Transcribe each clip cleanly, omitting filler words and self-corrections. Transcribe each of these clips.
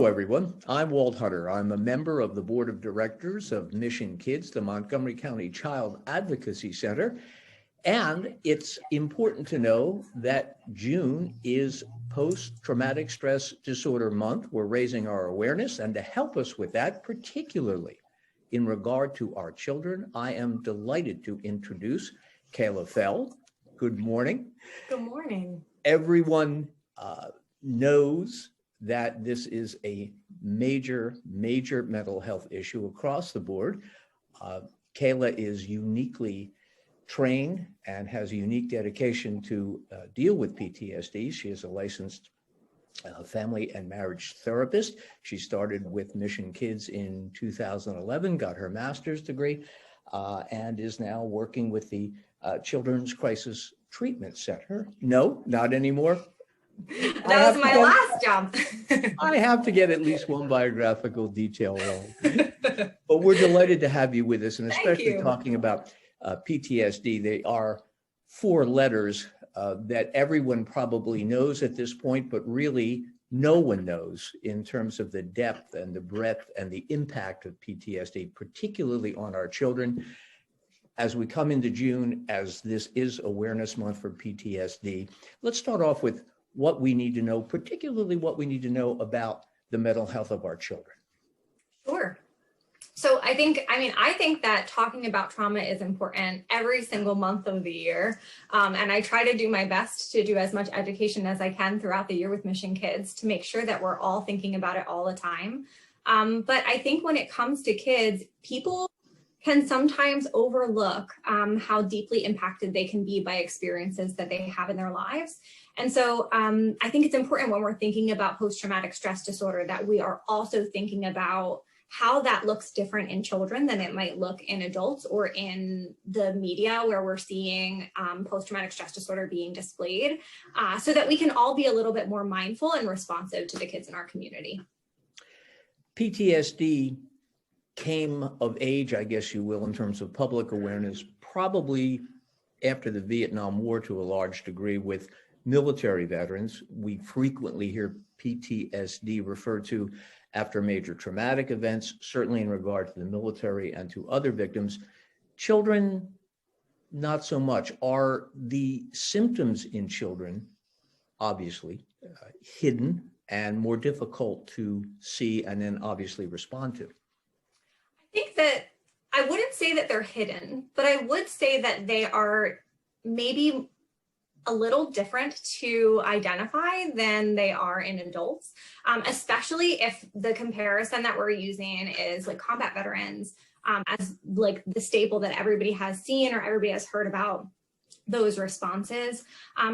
Hello, everyone. I'm Walt Hutter. I'm a member of the Board of Directors of Mission Kids, the Montgomery County Child Advocacy Center. And it's important to know that June is Post-Traumatic Stress Disorder Month. We're raising our awareness, and to help us with that, particularly in regard to our children, I am delighted to introduce Kayla Fell. Good morning. Good morning. Everyone knows that this is a major mental health issue across the board. Kayla is uniquely trained and has a unique dedication to deal with PTSD. She is a licensed family and marriage therapist. She started with Mission Kids in 2011, got her master's degree, and is now working with the Children's Crisis Treatment Center. No, not anymore. That was my last job. I have to get at least one biographical detail wrong. But we're delighted to have you with us, and especially talking about PTSD. They are four letters that everyone probably knows at this point, but really no one knows in terms of the depth and the breadth and the impact of PTSD, particularly on our children. As we come into June, as this is Awareness Month for PTSD, let's start off with what we need to know, particularly what we need to know about the mental health of our children. Sure. So I think that talking about trauma is important every single month of the year. And I try to do my best to do as much education as I can throughout the year with Mission Kids to make sure that we're all thinking about it all the time. But I think when it comes to kids, people can sometimes overlook how deeply impacted they can be by experiences that they have in their lives. And so I think it's important when we're thinking about post-traumatic stress disorder that we are also thinking about how that looks different in children than it might look in adults or in the media where we're seeing post-traumatic stress disorder being displayed, so that we can all be a little bit more mindful and responsive to the kids in our community. PTSD came of age, I guess you will, in terms of public awareness, probably after the Vietnam War to a large degree with military veterans. We frequently hear PTSD referred to after major traumatic events, certainly in regard to the military and to other victims. Children, not so much. Are the symptoms in children, obviously, hidden and more difficult to see and then obviously respond to? I think that I wouldn't say that they're hidden, but I would say that they are maybe a little different to identify than they are in adults, especially if the comparison that we're using is like combat veterans as like the staple that everybody has seen or everybody has heard about those responses.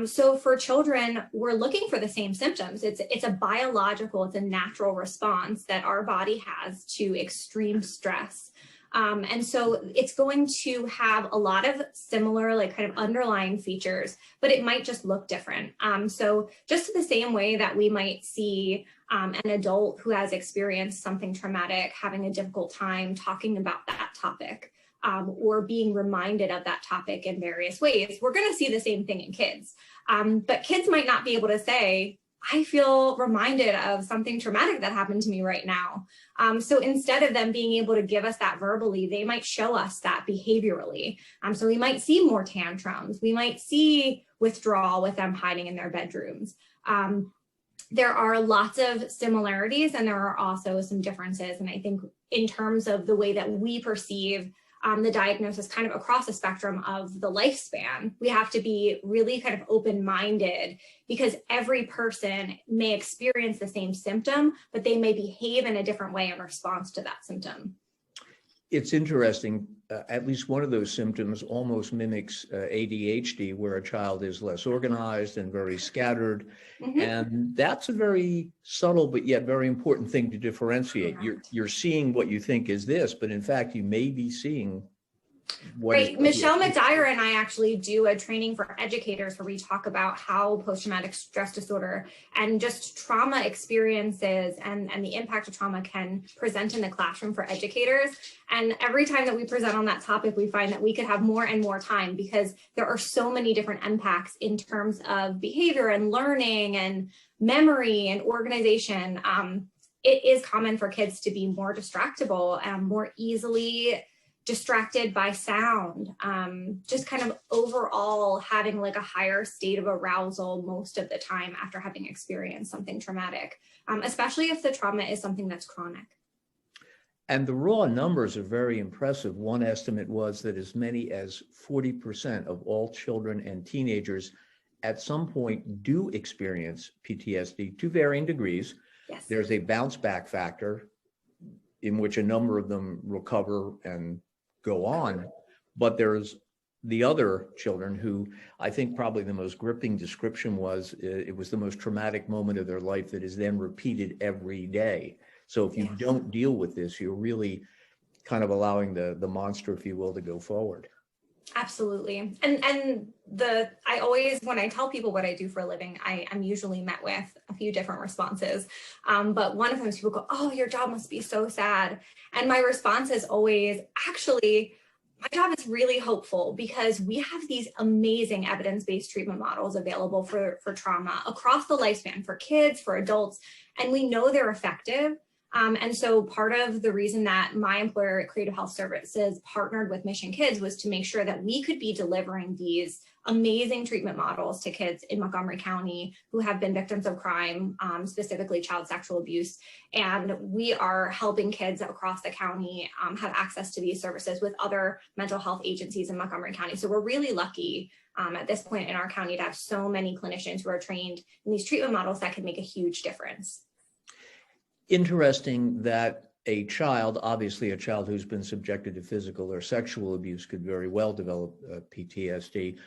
So for children, we're looking for the same symptoms. It's a biological, it's a natural response that our body has to extreme stress. And so it's going to have a lot of similar, like kind of underlying features, but it might just look different. So just the same way that we might see an adult who has experienced something traumatic, having a difficult time talking about that topic, or being reminded of that topic in various ways, we're going to see the same thing in kids. But kids might not be able to say, I feel reminded of something traumatic that happened to me right now. So instead of them being able to give us that verbally, they might show us that behaviorally. So we might see more tantrums. We might see withdrawal with them hiding in their bedrooms. There are lots of similarities and there are also some differences. And I think in terms of the way that we perceive the diagnosis kind of across the spectrum of the lifespan, we have to be really kind of open-minded because every person may experience the same symptom, but they may behave in a different way in response to that symptom. It's interesting, at least one of those symptoms almost mimics ADHD, where a child is less organized and very scattered. Mm-hmm. And that's a very subtle but yet very important thing to differentiate. You're seeing what you think is this, but in fact, you may be seeing Right. Michelle McDyer and I actually do a training for educators where we talk about how post-traumatic stress disorder and just trauma experiences and the impact of trauma can present in the classroom for educators. And every time that we present on that topic, we find that we could have more and more time because there are so many different impacts in terms of behavior and learning and memory and organization. it is common for kids to be more distractible and more easily distracted by sound, just kind of overall having like a higher state of arousal most of the time after having experienced something traumatic, especially if the trauma is something that's chronic. And the raw numbers are very impressive. One estimate was that as many as 40% of all children and teenagers at some point do experience PTSD to varying degrees. Yes. There's a bounce back factor in which a number of them recover and go on, but there's the other children who I think probably the most gripping description was it was the most traumatic moment of their life that is then repeated every day. So if you don't deal with this, you're really kind of allowing the monster, if you will, to go forward. Absolutely. And I always, when I tell people what I do for a living, I'm usually met with a few different responses. But one of them is people go, "Oh, your job must be so sad." And my response is always, actually, my job is really hopeful because we have these amazing evidence-based treatment models available for trauma across the lifespan for kids, for adults, and we know they're effective. And so part of the reason that my employer at Creative Health Services partnered with Mission Kids was to make sure that we could be delivering these amazing treatment models to kids in Montgomery County who have been victims of crime, specifically child sexual abuse. And we are helping kids across the county have access to these services with other mental health agencies in Montgomery County. So we're really lucky at this point in our county to have so many clinicians who are trained in these treatment models that can make a huge difference. Interesting that a child, obviously a child who's been subjected to physical or sexual abuse could very well develop PTSD,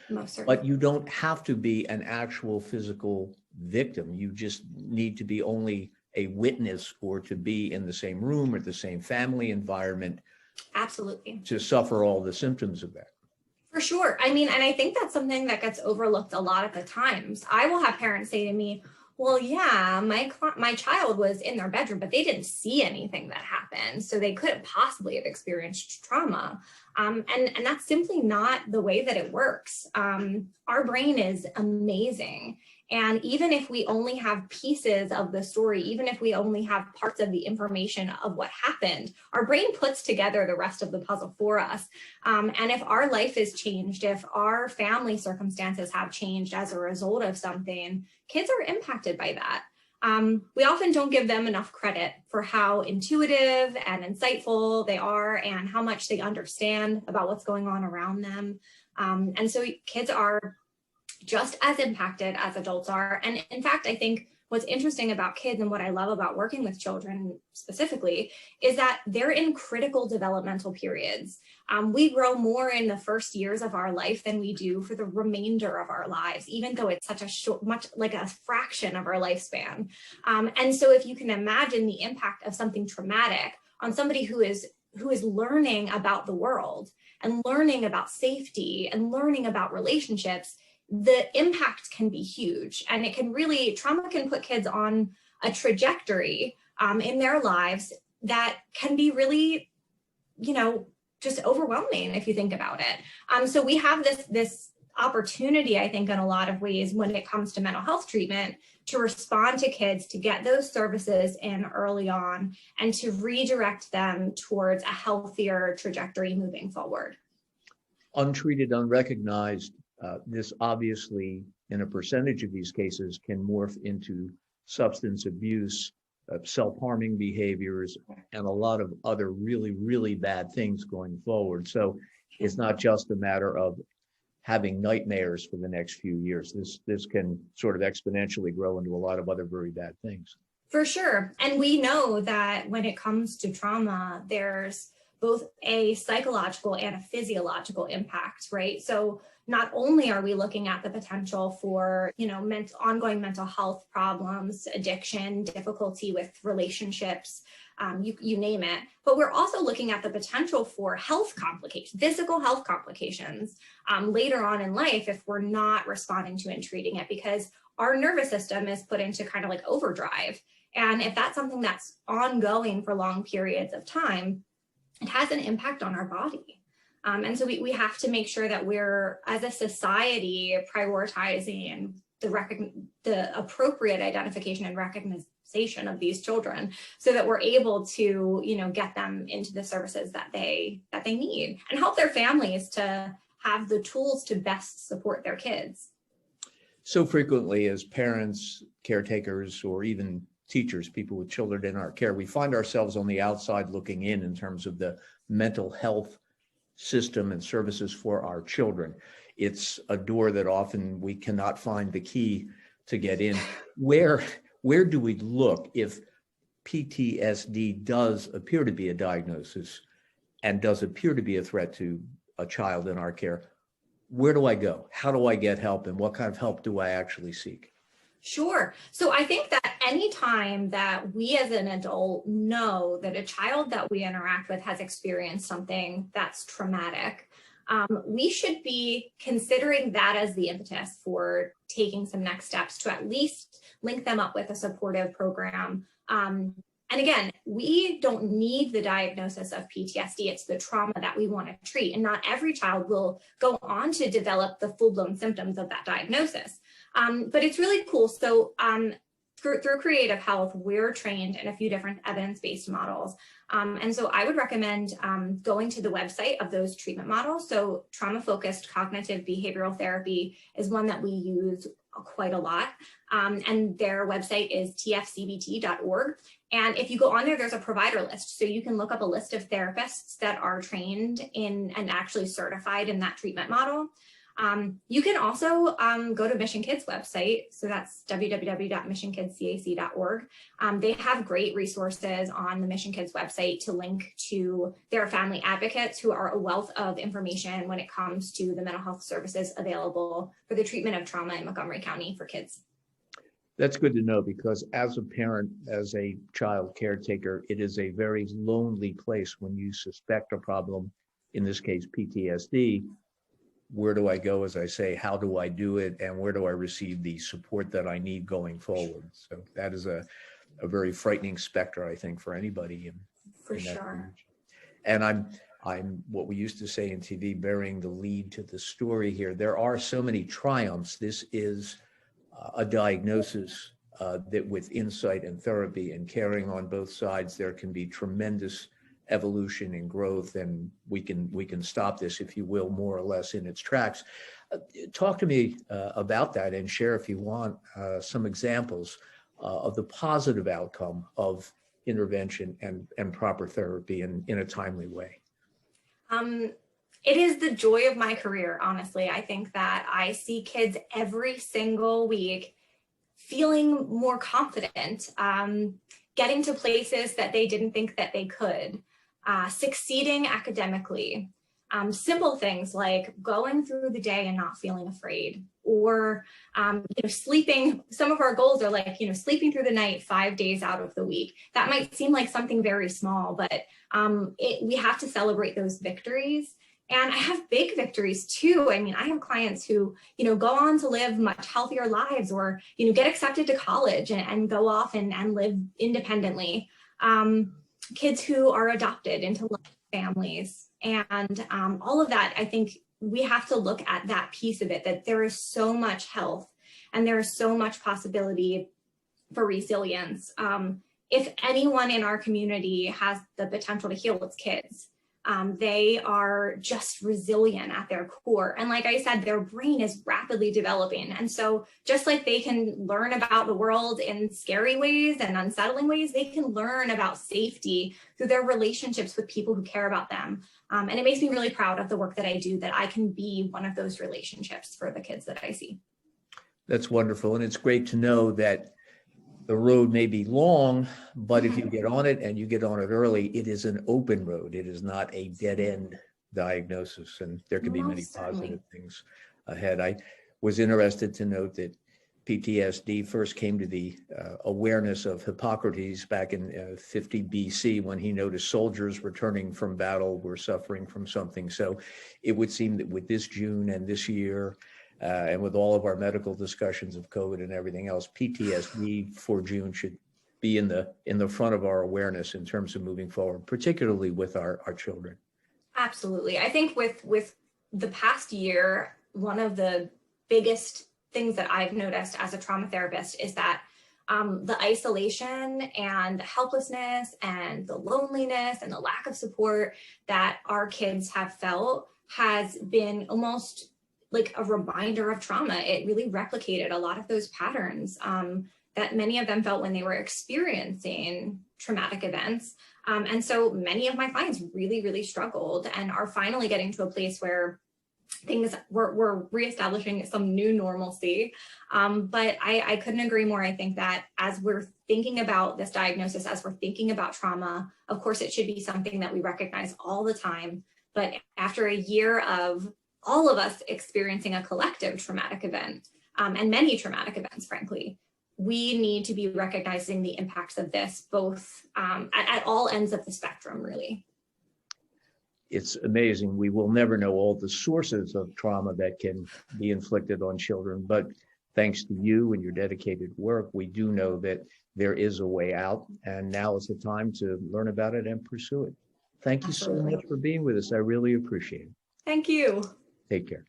but you don't have to be an actual physical victim. You just need to be only a witness or to be in the same room or the same family environment. Absolutely. To suffer all the symptoms of that. For sure. I mean, and I think that's something that gets overlooked a lot of the times. I will have parents say to me, "Well, yeah, my child was in their bedroom, but they didn't see anything that happened. So they couldn't possibly have experienced trauma." And that's simply not the way that it works. Our brain is amazing. And even if we only have pieces of the story, even if we only have parts of the information of what happened, our brain puts together the rest of the puzzle for us. And if our life is changed, if our family circumstances have changed as a result of something, kids are impacted by that. We often don't give them enough credit for how intuitive and insightful they are and how much they understand about what's going on around them. And so kids are just as impacted as adults are. And in fact, I think what's interesting about kids and what I love about working with children specifically is that they're in critical developmental periods. We grow more in the first years of our life than we do for the remainder of our lives, even though it's such a short, much like a fraction of our lifespan. And so if you can imagine the impact of something traumatic on somebody who is learning about the world and learning about safety and learning about relationships, the impact can be huge. And it can really, trauma can put kids on a trajectory in their lives that can be really, just overwhelming if you think about it. So we have this opportunity, I think, in a lot of ways when it comes to mental health treatment to respond to kids, to get those services in early on and to redirect them towards a healthier trajectory moving forward. Untreated, unrecognized, this obviously in a percentage of these cases can morph into substance abuse, self-harming behaviors, and a lot of other really, really bad things going forward. So it's not just a matter of having nightmares for the next few years. This can sort of exponentially grow into a lot of other very bad things. For sure. And we know that when it comes to trauma, there's both a psychological and a physiological impact, right? So not only are we looking at the potential for, ongoing mental health problems, addiction, difficulty with relationships, you name it, but we're also looking at the potential for health complications, physical health complications later on in life if we're not responding to and treating it, because our nervous system is put into kind of like overdrive. And if that's something that's ongoing for long periods of time, it has an impact on our body. And so we have to make sure that we're, as a society, prioritizing the appropriate identification and conversation of these children so that we're able to, get them into the services that they need and help their families to have the tools to best support their kids. So frequently as parents, caretakers, or even teachers, people with children in our care, we find ourselves on the outside looking in terms of the mental health system and services for our children. It's a door that often we cannot find the key to get in. Where do we look if PTSD does appear to be a diagnosis and does appear to be a threat to a child in our care? Where do I go? How do I get help? And what kind of help do I actually seek? Sure. So I think that anytime that we as an adult know that a child that we interact with has experienced something that's traumatic, we should be considering that as the impetus for taking some next steps to at least link them up with a supportive program. And again, we don't need the diagnosis of PTSD. It's the trauma that we want to treat. And not every child will go on to develop the full-blown symptoms of that diagnosis. But it's really cool. So through Creative Health, we're trained in a few different evidence-based models. And so I would recommend going to the website of those treatment models. So trauma-focused cognitive behavioral therapy is one that we use quite a lot. And their website is tfcbt.org. And if you go on there, there's a provider list. So you can look up a list of therapists that are trained in and actually certified in that treatment model. You can also go to Mission Kids website. So that's www.missionkidcac.org. They have great resources on the Mission Kids website to link to their family advocates who are a wealth of information when it comes to the mental health services available for the treatment of trauma in Montgomery County for kids. That's good to know, because as a parent, as a child caretaker, it is a very lonely place when you suspect a problem, in this case, PTSD. Where do I go, as I say, how do I do it, and where do I receive the support that I need going forward? So that is a very frightening specter, I think, for anybody in that region. And I'm what we used to say in TV, bearing the lead to the story here. There are so many triumphs. This is a diagnosis that with insight and therapy and caring on both sides, there can be tremendous evolution and growth, and we can stop this, if you will, more or less in its tracks. Talk to me about that, and share, if you want, some examples of the positive outcome of intervention and proper therapy in a timely way. It is the joy of my career, honestly. I think that I see kids every single week feeling more confident, getting to places that they didn't think that they could, succeeding academically, simple things like going through the day and not feeling afraid, or sleeping. Some of our goals are like, sleeping through the night 5 days out of the week. That might seem like something very small, but we have to celebrate those victories. And I have big victories too. I mean, I have clients who, go on to live much healthier lives, or, get accepted to college and go off and live independently. Kids who are adopted into loving families, and all of that. I think we have to look at that piece of it, that there is so much health and there is so much possibility for resilience. If anyone in our community has the potential to heal, it's kids. They are just resilient at their core. And like I said, their brain is rapidly developing. And so just like they can learn about the world in scary ways and unsettling ways, they can learn about safety through their relationships with people who care about them. And it makes me really proud of the work that I do, that I can be one of those relationships for the kids that I see. That's wonderful. And it's great to know that the road may be long, but if you get on it, and you get on it early, it is an open road. It is not a dead end diagnosis, and there can be many positive things ahead. I was interested to note that PTSD first came to the awareness of Hippocrates back in 50 BC, when he noticed soldiers returning from battle were suffering from something. So it would seem that with this June and this year, and with all of our medical discussions of COVID and everything else, PTSD for June should be in the front of our awareness in terms of moving forward, particularly with our children. Absolutely. I think with the past year, one of the biggest things that I've noticed as a trauma therapist is that the isolation and the helplessness and the loneliness and the lack of support that our kids have felt has been almost like a reminder of trauma. It really replicated a lot of those patterns that many of them felt when they were experiencing traumatic events. And so many of my clients really, really struggled and are finally getting to a place where things we're reestablishing some new normalcy. But I couldn't agree more. I think that as we're thinking about this diagnosis, as we're thinking about trauma, of course, it should be something that we recognize all the time. But after a year of all of us experiencing a collective traumatic event, and many traumatic events, frankly, we need to be recognizing the impacts of this both at all ends of the spectrum, really. It's amazing. We will never know all the sources of trauma that can be inflicted on children, but thanks to you and your dedicated work, we do know that there is a way out, and now is the time to learn about it and pursue it. Thank you so much for being with us. I really appreciate it. Thank you. Take care.